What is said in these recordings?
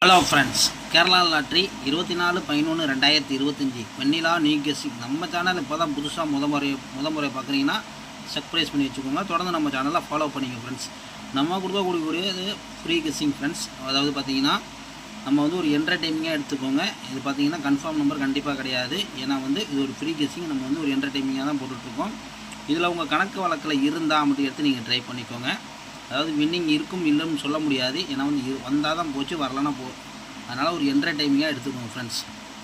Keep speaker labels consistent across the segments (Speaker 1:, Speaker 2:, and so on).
Speaker 1: Hello friends, Kerala lottery 24/11/2025 வெண்ணிலா new guessing. நம்ம channel இப்போ தான் புதுசாக முத முறை பார்க்குறீங்கன்னா சப்ஸ்கிரைப் பண்ணி வச்சுக்கோங்க. தொடர்ந்து நம்ம சேனலை ஃபாலோ பண்ணிங்க ஃப்ரெண்ட்ஸ். நம்ம கொடுக்கக்கூடியது ஃப்ரீ கெஸ்ஸிங் ஃப்ரெண்ட்ஸ். அதாவது பார்த்தீங்கன்னா நம்ம வந்து ஒரு என்டர்டெய்னிங்காக எடுத்துக்கோங்க. இது பார்த்தீங்கன்னா கன்ஃபார்ம் நம்பர் கண்டிப்பாக கிடையாது. ஏன்னா வந்து இது ஒரு ஃப்ரீ கெஸ்ஸிங். நம்ம வந்து ஒரு என்டர்டெய்னிங்காக தான் போட்டுட்ருக்கோம். இதில் உங்கள் கணக்கு வழக்கில் இருந்தால் மட்டும் எடுத்து நீங்கள் ட்ரை பண்ணிக்கோங்க. அதாவது வின்னிங் இருக்கும் இல்லைன்னு சொல்ல முடியாது. ஏன்னா வந்து வந்தால் தான் போச்சு, வரலன்னா அதனால் ஒரு என்டர்டைமிங்காக எடுத்துக்கோங்க ஃப்ரெண்ட்ஸ்.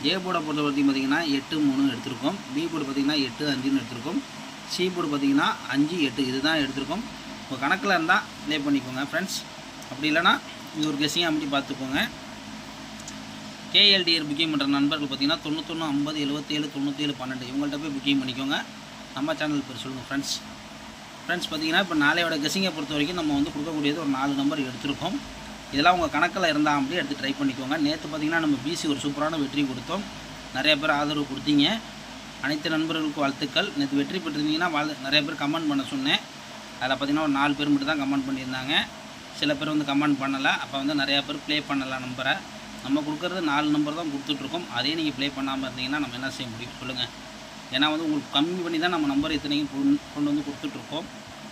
Speaker 1: ஏ போர்டை பொறுத்த வரைக்கும் பார்த்திங்கன்னா 8-3 எடுத்திருக்கோம். பி போர்டு பார்த்திங்கன்னா 8-5 எடுத்திருக்கோம். சி போர்டு பார்த்திங்கன்னா 5-8 இதுதான் எடுத்திருக்கோம். உங்கள் கணக்கில் இருந்தால் ப்ளே பண்ணிக்கோங்க ஃப்ரெண்ட்ஸ். அப்படி இல்லைனா இது ஒரு கெஸ்ஸிங்காக அப்படி பார்த்துக்கோங்க. கேஎல்டிஆர் புக்கிங் பண்ணுற நண்பர்கள் பார்த்திங்கன்னா 91 50 77 97 12 இவங்கள்ட்ட போய் புக்கிங் பண்ணிக்கோங்க. நம்ம சேனல் பேர் சொல்லுங்கள் ஃப்ரெண்ட்ஸ். பார்த்திங்கன்னா இப்போ நாளையோட கெஸ்ஸிங்கை பொறுத்த வரைக்கும் நம்ம வந்து கொடுக்கக்கூடியது ஒரு 4 நம்பர் எடுத்திருக்கோம். இதெல்லாம் உங்கள் கணக்கில் இருந்தால் அப்படியே எடுத்து ட்ரை பண்ணிக்கோங்க. நேற்று பார்த்திங்கன்னா நம்ம பிசி ஒரு சூப்பரான வெற்றி கொடுத்தோம். நிறைய பேர் ஆதரவு கொடுத்தீங்க. அனைத்து நண்பர்களுக்கும் வாழ்த்துக்கள். நேற்று வெற்றி பெற்றிருந்தீங்கன்னா நிறைய பேர் கமெண்ட் பண்ண சொன்னேன். அதில் பார்த்திங்கன்னா ஒரு 4 பேர் மட்டும் தான் கமெண்ட் பண்ணியிருந்தாங்க. சில பேர் வந்து கமெண்ட் பண்ணலை. அப்போ வந்து நிறையா பேர் ப்ளே பண்ணலை நம்பரை. நம்ம கொடுக்குறது 4 நம்பர் தான் கொடுத்துட்ருக்கோம். அதே நீங்கள் ப்ளே பண்ணாமல் இருந்தீங்கன்னா நம்ம என்ன செய்ய முடியும் சொல்லுங்கள். ஏன்னா வந்து உங்களுக்கு கம்மி பண்ணி தான் நம்ம நம்பர் இத்தனையும் கொண்டு வந்து கொடுத்துட்ருக்கோம்.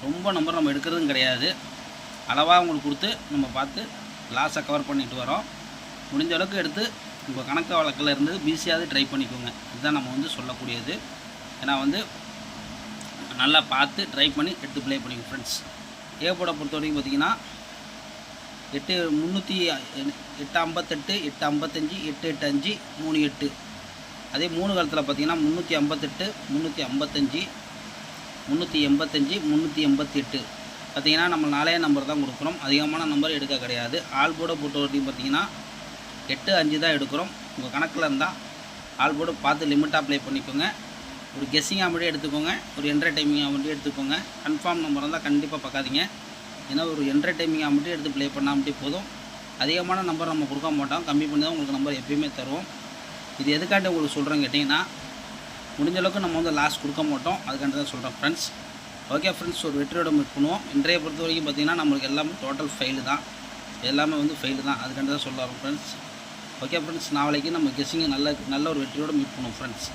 Speaker 1: ரொம்ப நம்பர் நம்ம எடுக்கிறதும் கிடையாது. அளவாக உங்களுக்கு கொடுத்து நம்ம பார்த்து லாஸை கவர் பண்ணிட்டு வரோம். முடிஞ்ச அளவுக்கு எடுத்து உங்கள் கணக்கு வழக்கில் இருந்து பிஸியாவது ட்ரை பண்ணிக்கோங்க. இதுதான் நம்ம வந்து சொல்லக்கூடியது. ஏன்னா வந்து நல்லா பார்த்து ட்ரை பண்ணி எடுத்து ப்ளே பண்ணிக்கோங்க ஃப்ரெண்ட்ஸ். ஏ போர்டை பொறுத்த வரைக்கும் பார்த்திங்கன்னா 858 855 885 38. அதே 3 காலத்தில் பார்த்திங்கன்னா 358 355 385 388 பார்த்திங்கன்னா நம்ம 4 நம்பர் தான் கொடுக்குறோம். அதிகமான நம்பர் எடுக்க கிடையாது. ஆல் போர்டை பொறுத்த வரைக்கும் பார்த்திங்கன்னா 8-5 தான் எடுக்கிறோம். உங்கள் கணக்கில் இருந்தால் ஆல் போர்டு பார்த்து லிமிட்டாக ப்ளே பண்ணிக்கோங்க. ஒரு கெஸ்ஸிங்காக மட்டும் எடுத்துக்கோங்க. ஒரு என்டர்டைமிங்காக மட்டும் எடுத்துக்கோங்க. கன்ஃபார்ம் நம்பர் இருந்தால் கண்டிப்பாக பார்க்காதீங்க. ஏன்னா ஒரு என்டர்டைமிங்காக மட்டும் எடுத்து ப்ளே பண்ணால் மட்டும் போதும். அதிகமான நம்பர் நம்ம கொடுக்க மாட்டோம். கம்மி பண்ணி தான் உங்களுக்கு நம்பர் எப்பயுமே தருவோம். இது எதுக்காண்டி உங்களுக்கு சொல்கிறேன்னு கேட்டிங்கன்னா, முடிஞ்ச அளவுக்கு நம்ம வந்து லாஸ் கொடுக்க மாட்டோம். அதுக்காண்டி தான் சொல்கிறோம் ஃப்ரெண்ட்ஸ். ஓகே ஃப்ரெண்ட்ஸ், ஒரு வெற்றியோட மீட் பண்ணுவோம். இன்றைய பொறுத்த வரைக்கும் பார்த்திங்கன்னா நம்மளுக்கு எல்லாமே டோட்டல் ஃபெயிலு தான். எல்லாமே வந்து ஃபெயிலு தான். அதுக்காண்டி தான் சொல்ல வரோம் ஃப்ரெண்ட்ஸ். ஓகே ஃப்ரெண்ட்ஸ், நாளைக்கு நம்ம கெஸ்ஸிங்கை நல்ல ஒரு வெற்றியோடு மீட் பண்ணுவோம் ஃப்ரெண்ட்ஸ்.